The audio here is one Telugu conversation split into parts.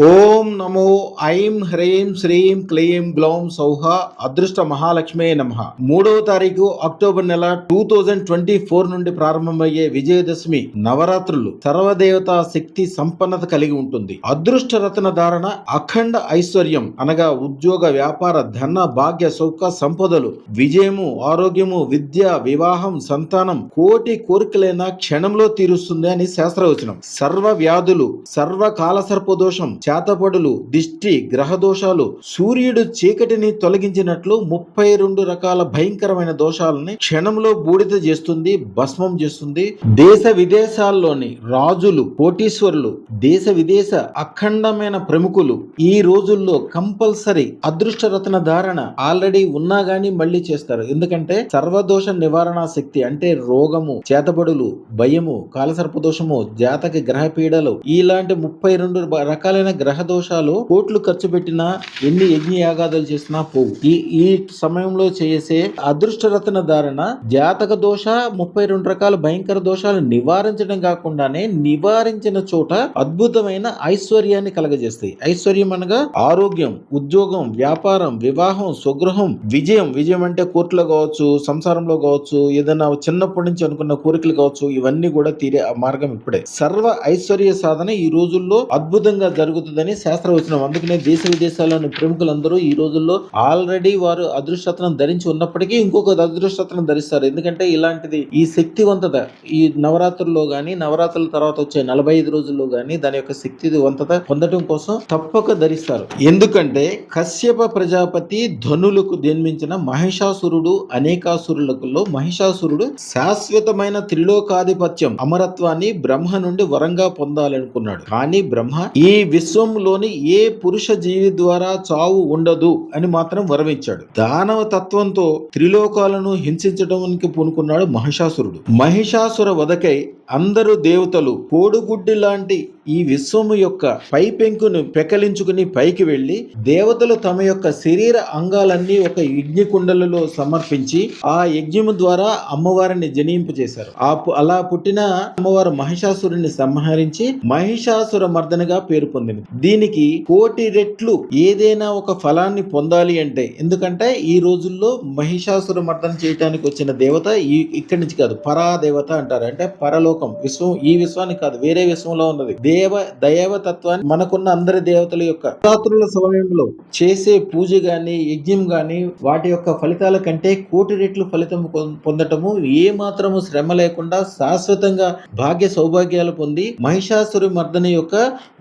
ఓం నమో ఐం హ్రీం శ్రీం క్లీం గ్లౌం సౌహ అదృష్ట మహాలక్ష్మే నమః. 3వ తారీఖు అక్టోబర్ నెల 2024 నుండి ప్రారంభమయ్యే విజయదశమి నవరాత్రులు సర్వదేవతా శక్తి సంపన్నత కలిగి ఉంటుంది. అదృష్ట రత్న ధారణ, అఖండ ఐశ్వర్యం అనగా ఉద్యోగ, వ్యాపార, ధన, భాగ్య, సుఖ, సంపదలు, విజయము, ఆరోగ్యము, విద్య, వివాహం, సంతానం, కోటి కోరికలైన క్షణంలో తీరుస్తుంది అని శాస్త్రవచనం. సర్వ వ్యాధులు, సర్వ కాలసర్పదోషం, చేతపడులు, దిష్టి, గ్రహ దోషాలు, సూర్యుడు చీకటిని తొలగించినట్లు 32 రకాల భయంకరమైన దోషాలని క్షణంలో బూడిద చేస్తుంది, భస్మం చేస్తుంది. దేశ విదేశాల్లోని రాజులు, కోటీశ్వరులు, దేశ విదేశ అఖండమైన ప్రముఖులు ఈ రోజుల్లో కంపల్సరీ అదృష్ట రత్న ధారణ ఆల్రెడీ ఉన్నా గానీ మళ్ళీ చేస్తారు. ఎందుకంటే సర్వదోష నివారణ శక్తి అంటే రోగము, చేతబడులు, భయము, కాలసర్పదోషము, జాతక గ్రహ పీడలు ఇలాంటి 32 రకాలైన గ్రహ దోషాలు కోట్లు ఖర్చు పెట్టినా, ఎన్ని యజ్ఞ యాగాదులు చేసినా పోవు. ఈ సమయంలో చేసే అదృష్ట రత్న ధారణ జాతక దోష 32 రకాల భయంకర దోషాలు నివారించడం కాకుండానే నివారించిన చోట అద్భుతమైన ఐశ్వర్యాన్ని కలగజేస్తాయి. ఐశ్వర్యం అనగా ఆరోగ్యం, ఉద్యోగం, వ్యాపారం, వివాహం, స్వగృహం, విజయం. విజయం అంటే కోర్టులో కావచ్చు, సంసారంలో కావచ్చు, ఏదైనా చిన్నప్పటి నుంచి అనుకున్న కోరికలు కావచ్చు, ఇవన్నీ కూడా తీరే మార్గం ఇప్పుడే. సర్వ ఐశ్వర్య సాధన ఈ రోజుల్లో అద్భుతంగా జరుగుతుందని శాస్త్రవచనం. అందుకనే దేశ విదేశాల్లోని ప్రముఖులందరూ ఈ రోజుల్లో ఆల్రెడీ వారు అదృష్టరత్నం ధరించి ఉన్నప్పటికీ ఇంకొక అదృష్టరత్నం ధరిస్తారు. ఎందుకంటే ఇలాంటిది ఈ శక్తివంతత ఈ నవరాత్రుల్లో గానీ, నవరాత్రుల తర్వాత వచ్చే 45 రోజుల్లో గానీ దాని యొక్క శక్తివంతత పొందడం కోసం తప్పక ధరిస్తారు. ఎందుకంటే కశ్యప ప్రజాపతి ధనులకు జన్మించిన మహిషాసురుడు అనేకాసురులలో మహిషాసురుడు శాశ్వతమైన త్రిలోకాధిపత్యం, అమరత్వాన్ని బ్రహ్మ నుండి వరంగా పొందాలనుకున్నాడు. కానీ బ్రహ్మ ఈ విశ్వంలోని ఏ పురుష జీవి ద్వారా చావు ఉండదు అని మాత్రం వరమిచ్చాడు. దానవ తత్వంతో త్రిలోకాలను హింసించడానికి పూనుకున్నాడు మహిషాసురుడు. మహిషాసుర వధకై అందరూ దేవతలు కోడుగుడ్డి లాంటి ఈ విశ్వము యొక్క పై పెంకును పెకలించుకుని పైకి వెళ్లి దేవతలు తమ యొక్క శరీర అంగాలన్నీ ఒక యజ్ఞ కుండలలో సమర్పించి ఆ యజ్ఞము ద్వారా అమ్మవారిని జనింపజేశారు. అలా పుట్టిన అమ్మవారు మహిషాసురుని సంహరించి మహిషాసుర మర్దనగా పేరు పొందింది. దీనికి 1,000,000 రెట్లు ఏదైనా ఒక ఫలాన్ని పొందాలి అంటే, ఎందుకంటే ఈ రోజుల్లో మహిషాసుర మర్దన చేయడానికి వచ్చిన దేవత ఇక్కడి నుంచి కాదు, పరాదేవత అంటారు. అంటే పరలోకం, విశ్వం, ఈ విశ్వానికి కాదు, వేరే విశ్వంలో ఉన్నది. దైవతత్వాన్ని మనకున్న అందరి దేవతల యొక్క నవరాత్రుల సమయంలో చేసే పూజ గాని, యజ్ఞం గాని వాటి యొక్క ఫలితాల కంటే 1,000,000 రెట్లు ఫలితం పొందటము, ఏ మాత్రము శ్రమ లేకుండా శాశ్వతంగా భాగ్య సౌభాగ్యాలు పొంది మహిషాసురి మర్దని యొక్క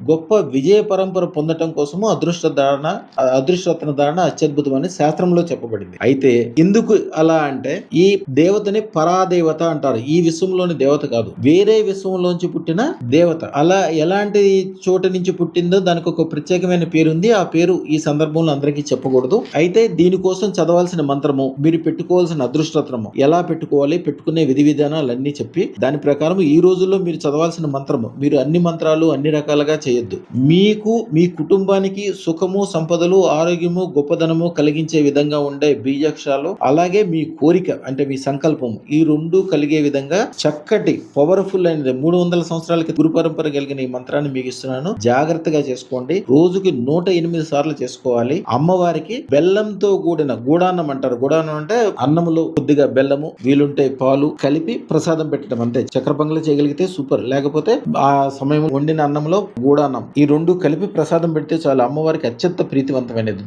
గొప్ప విజయ పరంపర పొందటం కోసము అదృష్టరత్న ధారణ అత్యద్భుతమని శాస్త్రంలో చెప్పబడింది. అయితే ఎందుకు అలా అంటే ఈ దేవతని పరాదేవత అంటారు. ఈ విశ్వంలోని దేవత కాదు, వేరే విశ్వంలోంచి పుట్టిన దేవత. అలా ఎలాంటి చోట నుంచి పుట్టిందో దానికి ఒక ప్రత్యేకమైన పేరుంది. ఆ పేరు ఈ సందర్భంలో అందరికీ చెప్పకూడదు. అయితే దీనికోసం చదవాల్సిన మంత్రము, మీరు పెట్టుకోవాల్సిన అదృష్టరత్నము, ఎలా పెట్టుకోవాలి, పెట్టుకునే విధి విధానాలన్నీ చెప్పి దాని ప్రకారం ఈ రోజుల్లో మీరు చదవాల్సిన మంత్రము, మీరు అన్ని మంత్రాలు అన్ని రకాలుగా చేయొద్దు. మీకు మీ కుటుంబానికి సుఖము, సంపదలు, ఆరోగ్యము, గొప్పదనము కలిగించే విధంగా ఉండే బీజాక్షరాలు, అలాగే మీ కోరిక అంటే మీ సంకల్పము, ఈ రెండు కలిగే విధంగా చక్కటి పవర్ఫుల్ అయినది 300 సంవత్సరాలకి గురు పరంపర కలిగిన ఈ మంత్రాన్ని మీకు ఇస్తున్నాను. జాగ్రత్తగా చేసుకోండి. రోజుకి 108 సార్లు చేసుకోవాలి. అమ్మవారికి బెల్లంతో కూడిన గూడాన్నం అంటారు. గూడాన్నం అంటే అన్నములో కొద్దిగా బెల్లము, వీలుంటే పాలు కలిపి ప్రసాదం పెట్టడం. అంతే. చక్కెర పొంగలి చేయగలిగితే సూపర్, లేకపోతే ఆ సమయం వండిన అన్నంలో గూడాన్నం ఈ రెండు కలిపి ప్రసాదం పెడితే చాలు. అమ్మవారికి అత్యంత ప్రీతివంతమైనది.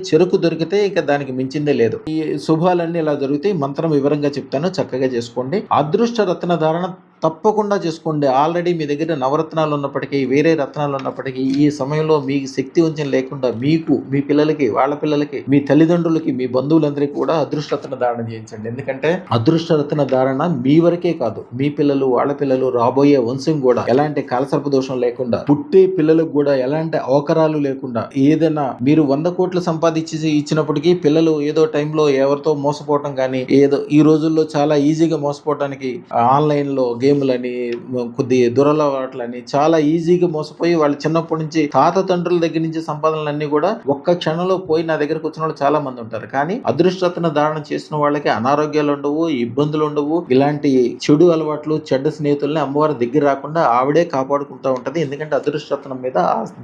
చెరుకు దొరికితే ఇక దానికి మించిందే లేదు. ఈ శుభాలన్నీ ఇలా జరుగుతాయి. మంత్రం వివరంగా చెప్తాను, చక్కగా చేసుకోండి. అదృష్ట రత్న ధారణ తప్పకుండా చేసుకోండి. ఆల్రెడీ మీ దగ్గర నవరత్నాలు ఉన్నప్పటికీ, వేరే రత్నాలు ఉన్నప్పటికీ ఈ సమయంలో మీకు శక్తి వంచన లేకుండా మీకు, మీ పిల్లలకి, వాళ్ళ పిల్లలకి, మీ తల్లిదండ్రులకి, మీ బంధువులందరికీ కూడా అదృష్టరత్న ధారణ చేయించండి. ఎందుకంటే అదృష్టరత్న ధారణ మీ వరకే కాదు, మీ పిల్లలు, వాళ్ళ పిల్లలు, రాబోయే వంశం కూడా ఎలాంటి కాలసర్ప దోషం లేకుండా, పుట్టే పిల్లలకు కూడా ఎలాంటి అవకరాలు లేకుండా, ఏదైనా మీరు 100 కోట్లు సంపాదించి ఇచ్చినప్పటికీ పిల్లలు ఏదో టైంలో ఎవరితో మోసపోవటం కానీ, ఏదో ఈ రోజుల్లో చాలా ఈజీగా మోసపోవటానికి ఆన్లైన్ లో గేమ్లని, కొద్ది దురలవాట్లని చాలా ఈజీగా మోసపోయి వాళ్ళు చిన్నప్పటి నుంచి తాత తండ్రుల దగ్గర నుంచి సంపాదనలన్నీ కూడా ఒక్క క్షణంలో పోయి నా దగ్గరకు వచ్చిన వాళ్ళు చాలా మంది ఉంటారు. కానీ అదృష్టరత్న ధారణ చేసిన వాళ్ళకి అనారోగ్యాలు ఉండవు, ఇబ్బందులు ఉండవు. ఇలాంటి చెడు అలవాట్లు, చెడ్డ స్నేహితుల్ని అమ్మవారి దగ్గర రాకుండా ఆవిడే కాపాడుకుంటూ ఉంటది. ఎందుకంటే అదృష్టరత్నం మీద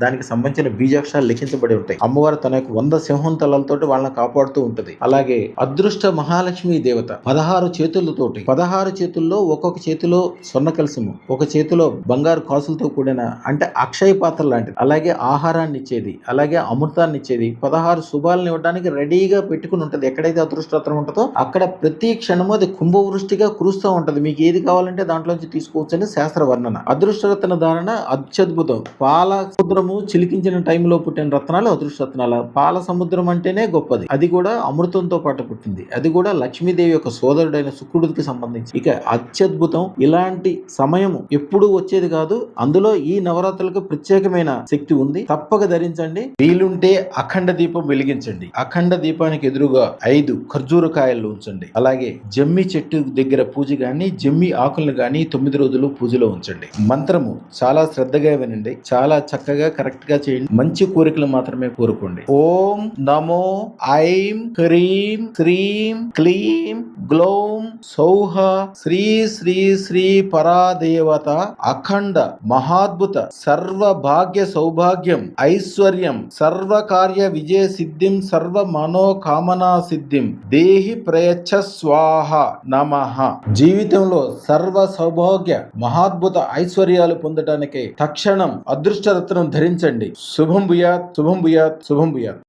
దానికి సంబంధించిన బీజాక్షరాలు లిఖించబడి ఉంటాయి. అమ్మవారు తన యొక్క 100 సింహం తలలతోటి వాళ్ళని కాపాడుతూ ఉంటది. అలాగే అదృష్ట మహాలక్ష్మి దేవత 16 చేతులతోటి, 16 చేతుల్లో ఒక్కొక్క చేతిలో స్వర్ణ కలశము, ఒక చేతిలో బంగారు కాసులతో కూడిన అంటే అక్షయ పాత్ర లాంటిది, అలాగే ఆహారాన్ని ఇచ్చేది, అలాగే అమృతాన్ని ఇచ్చేది, 16 శుభాలను ఇవ్వడానికి రెడీగా పెట్టుకుని ఉంటది. ఎక్కడైతే అదృష్టరత్నం ఉంటుందో అక్కడ ప్రతి క్షణము అది కుంభవృష్టిగా కురుస్తూ ఉంటది. మీకు ఏది కావాలంటే దాంట్లోంచి తీసుకోవచ్చని శాస్త్ర వర్ణన. అదృష్టరత్న ధారణ అత్యద్భుతం. పాల సముద్రము చిలికించిన టైంలో పుట్టిన రత్నాలు అదృష్టరత్నాలు. పాల సముద్రం అంటేనే గొప్పది. అది కూడా అమృతంతో పాటు పుట్టింది. అది కూడా లక్ష్మీదేవి యొక్క సోదరుడైన శుక్రుడికి సంబంధించి. ఇక అత్యద్భుతం. ఇలాంటి సమయము ఎప్పుడూ వచ్చేది కాదు. అందులో ఈ నవరాత్రులకు ప్రత్యేకమైన శక్తి ఉంది. తప్పక ధరించండి. వీలుంటే అఖండ దీపం వెలిగించండి. అఖండ దీపానికి ఎదురుగా 5 ఖర్జూర కాయలు ఉంచండి. అలాగే జమ్మి చెట్టు దగ్గర పూజ గాని, జమ్మి ఆకులను గాని 9 రోజులు పూజలో ఉంచండి. మంత్రము చాలా శ్రద్ధగా వినండి. చాలా చక్కగా కరెక్ట్ గా చేయండి. మంచి కోరికలు మాత్రమే కోరుకోండి. ఓం నమో ఐం హ్రీం శ్రీం క్లీం గ్లౌం సౌహ శ్రీ శ్రీ శ్రీ పరాదేవత అఖండ మహాద్భుత సర్వ భాగ్య సౌభాగ్యం ఐశ్వర్యం సర్వ కార్య విజయ సిద్ధిం సర్వ మనోకామనా సిద్ధిం దేహి ప్రయచ్చ స్వాహ నమః. జీవితంలో సర్వ సౌభాగ్య మహాద్భుత ఐశ్వర్యాలు పొందటానికి తక్షణం అదృష్టరత్నం ధరించండి. శుభం భూయాత్, శుభం భూయాత్, శుభం భూయాత్.